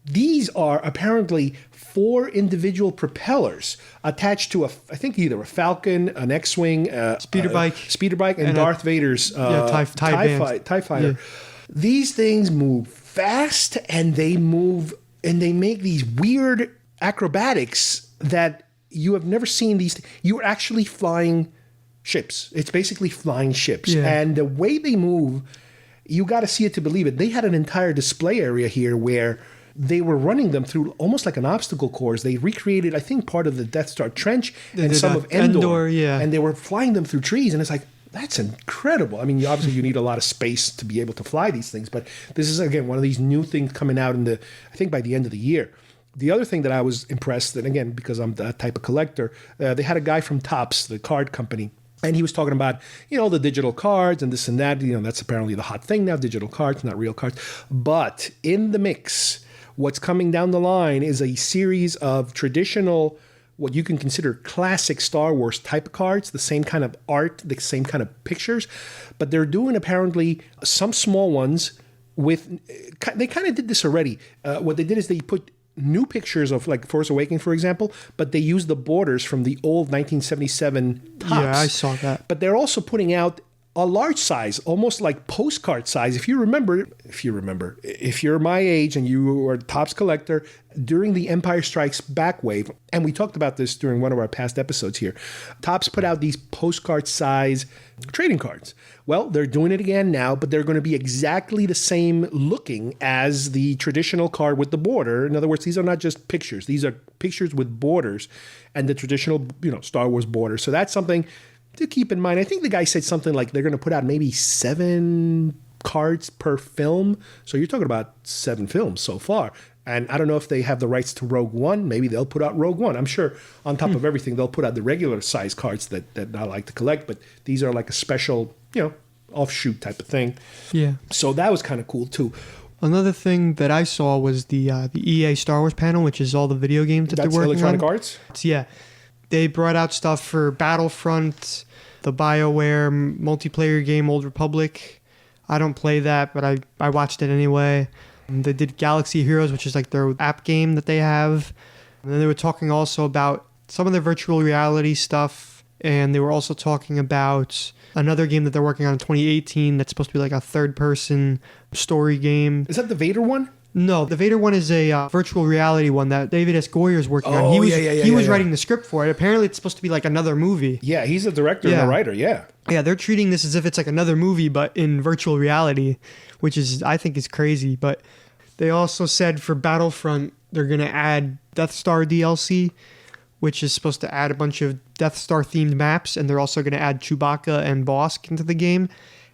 These are apparently 4 individual propellers attached to I think either a Falcon, an X-Wing, speeder bike, and Darth Vader's TIE fighter. Yeah. These things move fast, and they make these weird acrobatics that you have never seen. You're actually flying ships. It's basically flying ships, and the way they move, you got to see it to believe it. They had an entire display area here where they were running them through almost like an obstacle course. They recreated, I think, part of the Death Star trench and some of Endor. And they were flying them through trees. And it's like, that's incredible. I mean, obviously you need a lot of space to be able to fly these things. But this is, again, one of these new things coming out I think by the end of the year. The other thing that I was impressed, and again, because I'm that type of collector, they had a guy from Topps, the card company, and he was talking about, the digital cards and this and that. That's apparently the hot thing now, digital cards, not real cards. But in the mix, what's coming down the line is a series of traditional, what you can consider classic Star Wars type of cards, the same kind of art, the same kind of pictures. But they're doing apparently some small ones they kind of did this already. What they did is they put new pictures of like Force Awakens, for example, but they used the borders from the old 1977 Topps. Yeah, I saw that. But they're also putting out a large size, almost like postcard size. If you're my age and you are a Topps collector, during the Empire Strikes Back wave, and we talked about this during one of our past episodes here, Topps put out these postcard size trading cards. Well, they're doing it again now, but they're going to be exactly the same looking as the traditional card with the border. In other words, these are not just pictures. These are pictures with borders and the traditional, Star Wars border. So that's something to keep in mind. I think the guy said something like they're going to put out maybe 7 cards per film. So you're talking about 7 films so far. And I don't know if they have the rights to Rogue One. Maybe they'll put out Rogue One. I'm sure on top of everything, they'll put out the regular size cards that I like to collect. But these are like a special, offshoot type of thing. Yeah. So that was kind of cool too. Another thing that I saw was the EA Star Wars panel, which is all the video games that they're working Electronic on. Arts? Yeah. They brought out stuff for Battlefront, the BioWare multiplayer game Old Republic. I don't play that, but I watched it anyway. They did Galaxy Heroes, which is like their app game that they have. And then they were talking also about some of their virtual reality stuff. And they were also talking about another game that they're working on in 2018 that's supposed to be like a third-person story game. Is that the Vader one? No, the Vader one is a virtual reality one that David S. Goyer is working on. He was writing the script for it. Apparently, it's supposed to be like another movie. Yeah, he's the director and the writer, yeah. Yeah, they're treating this as if it's like another movie, but in virtual reality, which I think is crazy. But they also said for Battlefront, they're going to add Death Star DLC, which is supposed to add a bunch of Death Star-themed maps, and they're also going to add Chewbacca and Bossk into the game.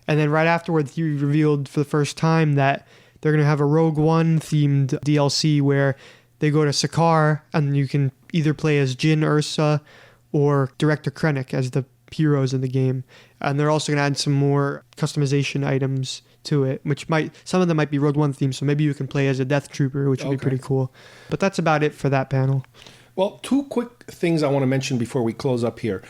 And then right afterwards, he revealed for the first time that they're going to have a Rogue One themed DLC where they go to Sakaar and you can either play as Jyn Erso or Director Krennic as the heroes in the game. And they're also going to add some more customization items to it, which some of them might be Rogue One themed. So maybe you can play as a Death Trooper, which would be pretty cool. But that's about it for that panel. Well, 2 quick things I want to mention before we close up here.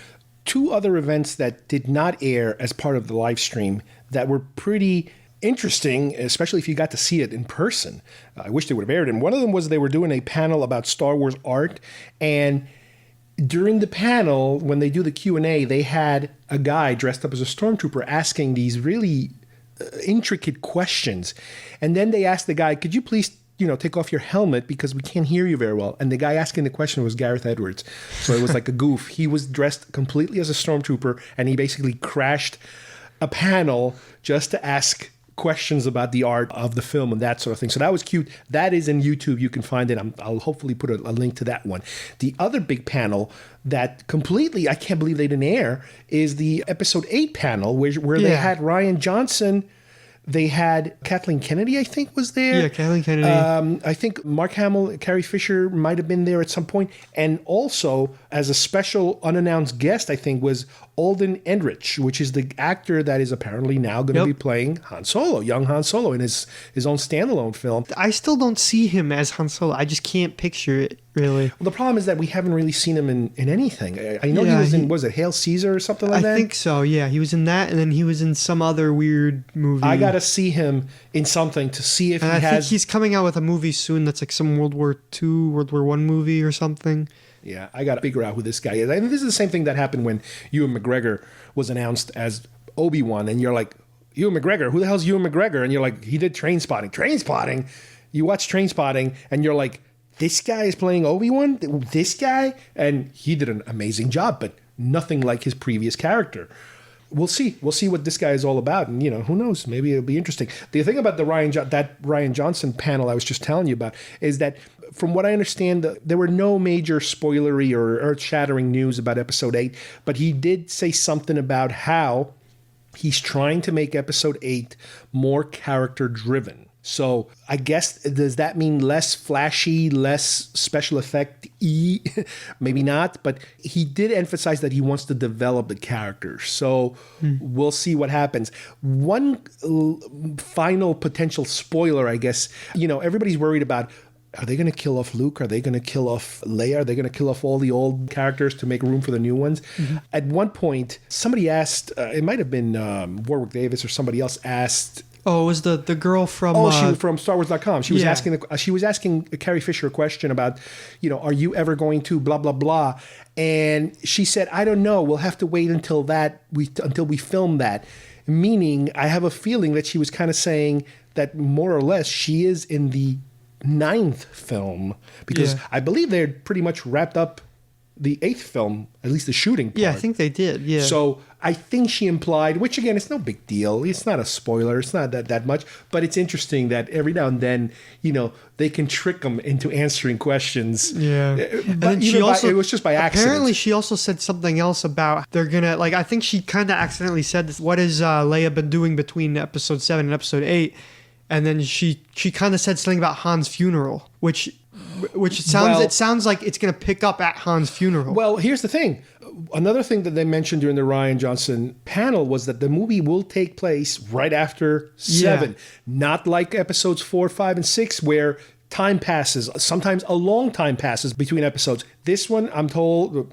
2 other events that did not air as part of the live stream that were pretty interesting, especially if you got to see it in person. I wish they would have aired it. And one of them was they were doing a panel about Star Wars art. And during the panel, when they do the Q&A, they had a guy dressed up as a stormtrooper asking these really intricate questions. And then they asked the guy, could you please take off your helmet because we can't hear you very well. And the guy asking the question was Gareth Edwards. So it was like a goof. He was dressed completely as a stormtrooper, and he basically crashed a panel just to ask questions about the art of the film and that sort of thing. So that was cute. That is in YouTube. You can find it. I'll hopefully put a link to that one. The other big panel that completely, I can't believe they didn't air, is the episode 8 panel where they had Rian Johnson. They had Kathleen Kennedy, I think, was there. Yeah, Kathleen Kennedy. I think Mark Hamill, Carrie Fisher might have been there at some point. And also, as a special unannounced guest, I think, was Alden Ehrenreich, which is the actor that is apparently now going to be playing Han Solo, young Han Solo, in his own standalone film. I still don't see him as Han Solo. I just can't picture it, really. Well, the problem is that we haven't really seen him in anything. I know he was in, was it Hail Caesar or something like that? I think so, yeah. He was in that, and then he was in some other weird movie. I got to see him in something to see if I think he's coming out with a movie soon that's like some World War II, World War I movie or something. Yeah, I got to figure out who this guy is. And this is the same thing that happened when Ewan McGregor was announced as Obi-Wan. And you're like, Ewan McGregor? Who the hell's Ewan McGregor? And you're like, he did Trainspotting. Trainspotting? You watch Trainspotting and you're like, this guy is playing Obi-Wan? This guy? And he did an amazing job, but nothing like his previous character. We'll see. We'll see what this guy is all about. And, who knows? Maybe it'll be interesting. The thing about that Rian Johnson panel I was just telling you about is that, from what I understand, there were no major spoilery or earth-shattering news about Episode 8, but he did say something about how he's trying to make Episode 8 more character-driven. So I guess, does that mean less flashy, less special effect-y? Maybe not, but he did emphasize that he wants to develop the characters. So we'll see what happens. One final potential spoiler, I guess, everybody's worried about, are they going to kill off Luke? Are they going to kill off Leia? Are they going to kill off all the old characters to make room for the new ones? Mm-hmm. At one point, somebody asked, it might have been Warwick Davis or somebody else asked, oh, it was the girl from... she was from StarWars.com. She was asking Carrie Fisher a question about, are you ever going to blah, blah, blah? And she said, I don't know. We'll have to wait until we film that. Meaning, I have a feeling that she was kind of saying that more or less she is in the 9th film. Because I believe they're pretty much wrapped up the 8th film, at least the shooting part. Yeah, I think they did, yeah. So I think she implied, which again, it's no big deal. It's not a spoiler. It's not that much. But it's interesting that every now and then, they can trick them into answering questions. Yeah. But it was just by accident. Apparently, she also said something else about they're going to, I think she kind of accidentally said, what has Leia been doing between Episode 7 and Episode 8? And then she kind of said something about Han's funeral, which it sounds like it's going to pick up at Han's funeral. Well, here's the thing. Another thing that they mentioned during the Rian Johnson panel was that the movie will take place right after 7. Yeah. Not like episodes 4, 5, and 6, where time passes. Sometimes a long time passes between episodes. This one,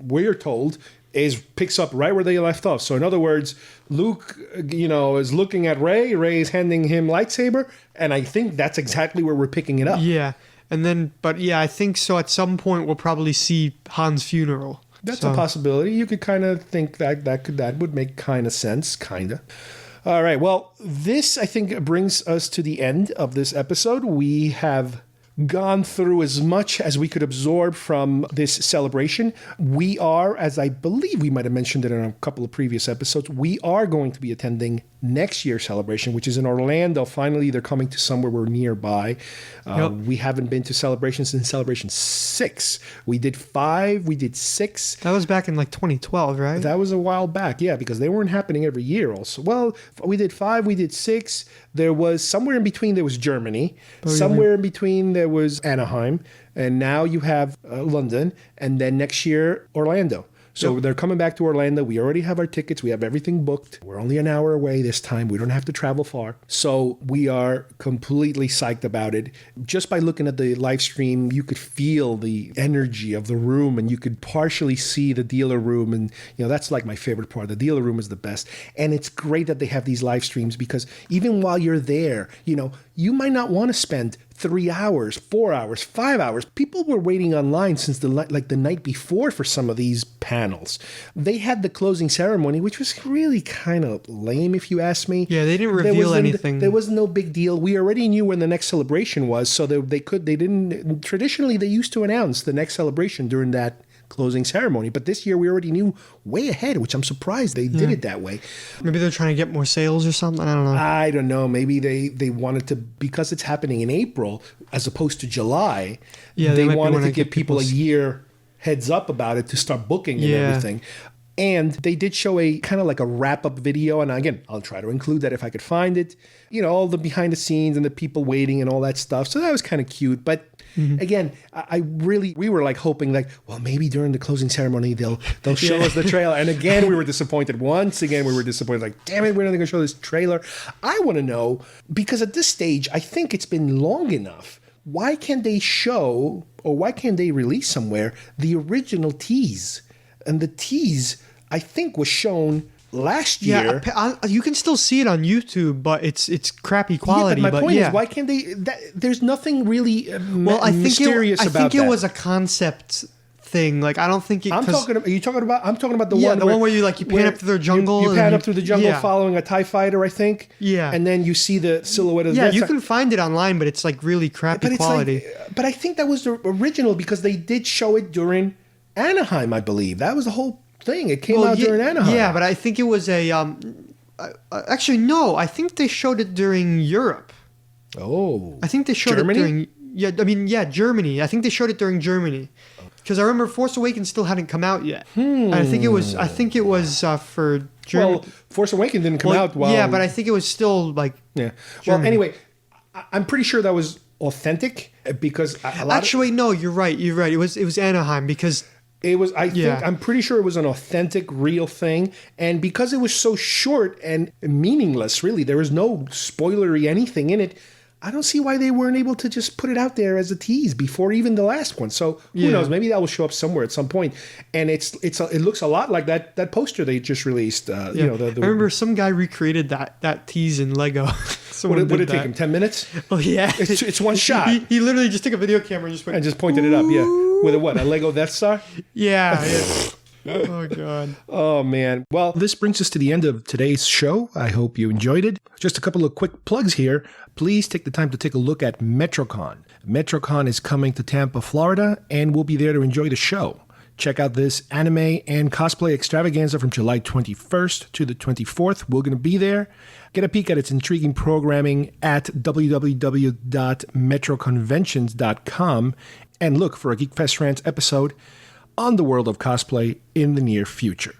we're told, picks up right where they left off. So in other words, Luke, is looking at Rey. Rey is handing him lightsaber. And I think that's exactly where we're picking it up. Yeah. And then, I think so. At some point, we'll probably see Han's funeral. That's a possibility. You could kind of think that would make kind of sense, kind of. All right. Well, this, I think, brings us to the end of this episode. We have gone through as much as we could absorb from this celebration. We are, as I believe we might have mentioned it in a couple of previous episodes, we are going to be attending next year's celebration, which is in Orlando. Finally, they're coming to somewhere we're nearby. We haven't been to Celebration since Celebration 6. We did 5, we did 6. That was back in 2012, right? That was a while back, yeah, because they weren't happening every year also. Well, we did 5, we did 6. There was somewhere in between, there was Germany. Somewhere in between, there was Anaheim. And now you have London. And then next year, Orlando. So they're coming back to Orlando. We already have our tickets. We have everything booked. We're only an hour away this time. We don't have to travel far. So we are completely psyched about it. Just by looking at the live stream, you could feel the energy of the room, and you could partially see the dealer room. And, that's like my favorite part. The dealer room is the best. And it's great that they have these live streams, because even while you're there, you might not want to spend 3 hours, 4 hours, 5 hours. People were waiting online since the night before for some of these panels. They had the closing ceremony, which was really kind of lame, if you ask me. Yeah, they didn't reveal anything. There was no big deal. We already knew when the next celebration was, so traditionally they used to announce the next celebration during that closing ceremony. But this year we already knew way ahead, which I'm surprised they did it that way. Maybe they're trying to get more sales or something. I don't know. Maybe they wanted to, because it's happening in April as opposed to July, they wanted to give people a year heads up about it to start booking and everything. And they did show a kind of like a wrap-up video. And again, I'll try to include that if I could find it. You know, all the behind the scenes and the people waiting and all that stuff. So that was kind of cute. But again, we were like hoping like, well, maybe during the closing ceremony, they'll show us the trailer. And again, we were disappointed. Once again, we were disappointed. Like, damn it, we're not going to show this trailer. I want to know, because at this stage, I think it's been long enough. Why can't they show, or why can't they release somewhere, the original tease? And the tease, I think, was shown last year. Yeah, you can still see it on YouTube, but it's crappy quality. Yeah, but my point is, why can't they? There's nothing really mysterious about that. I think it was a concept thing. Like, I don't think it. I'm talking about the one. The one where you pan up through the jungle. You pan up through the jungle following a TIE fighter, I think. Yeah. And then you see the silhouette of the Death Star. You can find it online, but it's like really crappy quality. But I think that was the original because they did show it during Anaheim, I believe. That was the whole thing. It came out during Anaheim. Yeah, but I think it was a... actually, no. I think they showed it during Europe. Oh. I think they showed it during... Germany. I think they showed it during Germany. Because I remember Force Awakens still hadn't come out yet. I think it was for Germany. Well, Force Awakens didn't come out while... Yeah, but I think it was still like... Yeah. Germany. Well, anyway, I'm pretty sure that was authentic because no, you're right. It was Anaheim because it was. I'm pretty sure it was an authentic, real thing, and because it was so short and meaningless, really, there was no spoilery anything in it. I don't see why they weren't able to just put it out there as a tease before even the last one. So who knows? Maybe that will show up somewhere at some point. And it looks a lot like that poster they just released. I remember some guy recreated that tease in Lego. Would it take him 10 minutes? Oh yeah, it's one shot. He literally just took a video camera and just pointed it up. Yeah, with a Lego Death Star. Yeah. Oh, God. Oh, man. Well, this brings us to the end of today's show. I hope you enjoyed it. Just a couple of quick plugs here. Please take the time to take a look at MetroCon. MetroCon is coming to Tampa, Florida, and we'll be there to enjoy the show. Check out this anime and cosplay extravaganza from July 21st to the 24th. We're going to be there. Get a peek at its intriguing programming at www.metroconventions.com and look for a GeekFest Rants episode on the world of cosplay in the near future.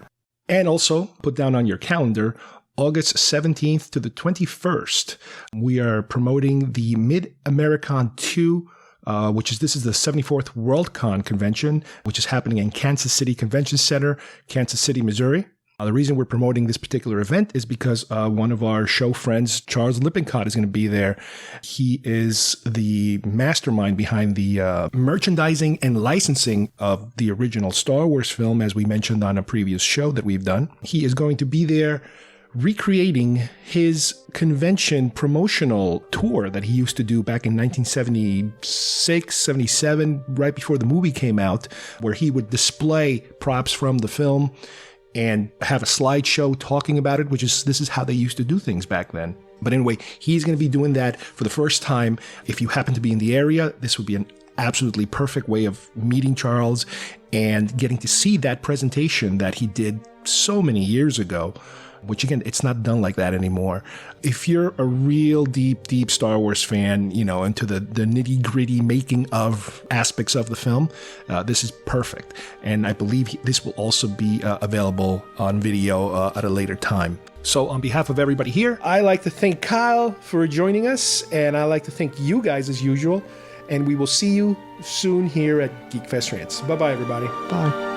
And also, put down on your calendar, August 17th to the 21st, we are promoting the Mid-Americon 2, this is the 74th Worldcon convention, which is happening in Kansas City Convention Center, Kansas City, Missouri. The reason we're promoting this particular event is because one of our show friends, Charles Lippincott, is going to be there. He is the mastermind behind the merchandising and licensing of the original Star Wars film, as we mentioned on a previous show that we've done. He is going to be there recreating his convention promotional tour that he used to do back in 1976, 77, right before the movie came out, where he would display props from the film and have a slideshow talking about it, this is how they used to do things back then. But anyway, he's going to be doing that for the first time. If you happen to be in the area, this would be an absolutely perfect way of meeting Charles and getting to see that presentation that he did so many years ago, which again, it's not done like that anymore. If you're a real deep Star Wars fan, into the nitty gritty making of aspects of the film, this is perfect. And I believe this will also be available on video at a later time. So on behalf of everybody here, I like to thank Kyle for joining us, and I like to thank you guys as usual. And we will see you soon here at GeekFest Rants. Bye-bye, everybody. Bye.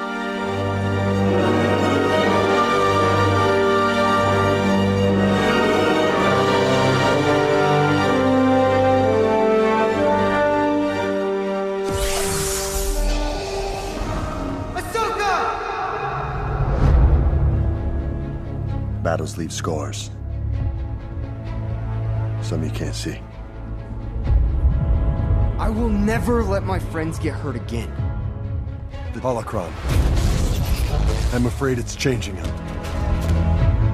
Battles leave scars. Some you can't see. I will never let my friends get hurt again. The Holocron. I'm afraid it's changing him.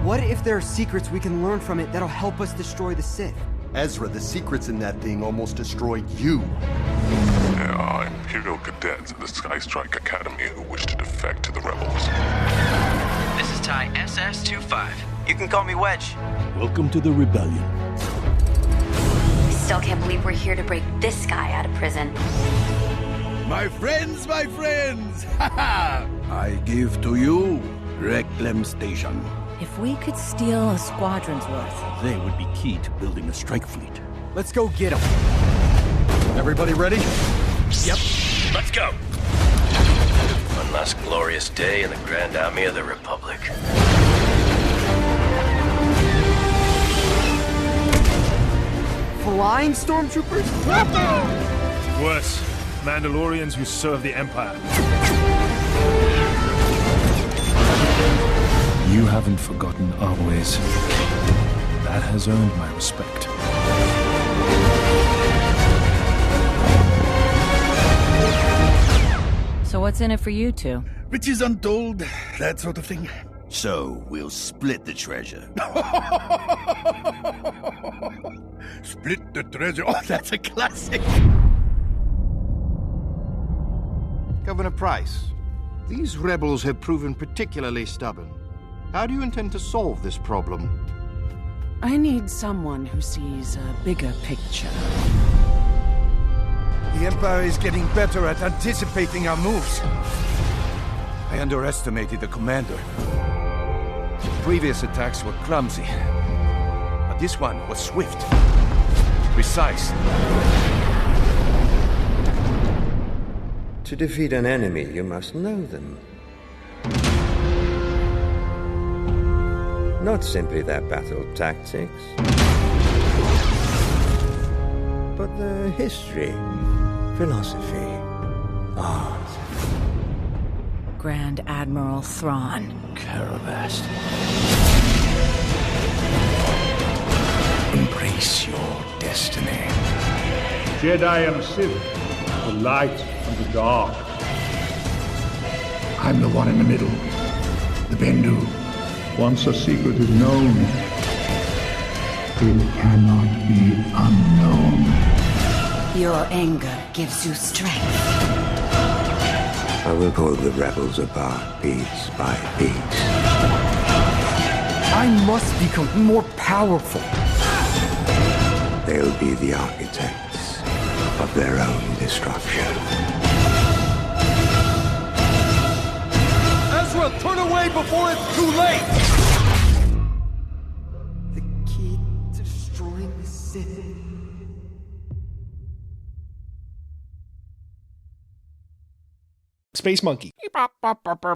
What if there are secrets we can learn from it that'll help us destroy the Sith? Ezra, the secrets in that thing almost destroyed you. There are Imperial cadets at the Skystrike Academy who wish to defect to the rebels. This is TIE SS-25. You can call me Wedge. Welcome to the rebellion. I still can't believe we're here to break this guy out of prison. My friends, I give to you Requiem Station. If we could steal a squadron's worth, they would be key to building a strike fleet. Let's go get them. Everybody ready? Yep. Let's go. One last glorious day in the Grand Army of the Republic. Flying stormtroopers? Worse, Mandalorians who serve the Empire. You haven't forgotten our ways. That has earned my respect. so what's in it for you two? Riches untold, that sort of thing. So, we'll split the treasure. Split the treasure? Oh, that's a classic. Governor Price, these rebels have proven particularly stubborn. How do you intend to solve this problem? I need someone who sees a bigger picture. The Empire is getting better at anticipating our moves. I underestimated the commander. Previous attacks were clumsy, but this one was swift, precise. To defeat an enemy, you must know them. Not simply their battle tactics, but their history, philosophy, art. Grand Admiral Thrawn. Caravast. Embrace your destiny. Jedi and Sith, the light and the dark. I'm the one in the middle, the Bendu. Once a secret is known, it cannot be unknown. Your anger gives you strength. I will pull the rebels apart piece by piece. I must become more powerful. They'll be the architects of their own destruction. Ezra, turn away before it's too late! The key to destroying the Sith. Space Monkey.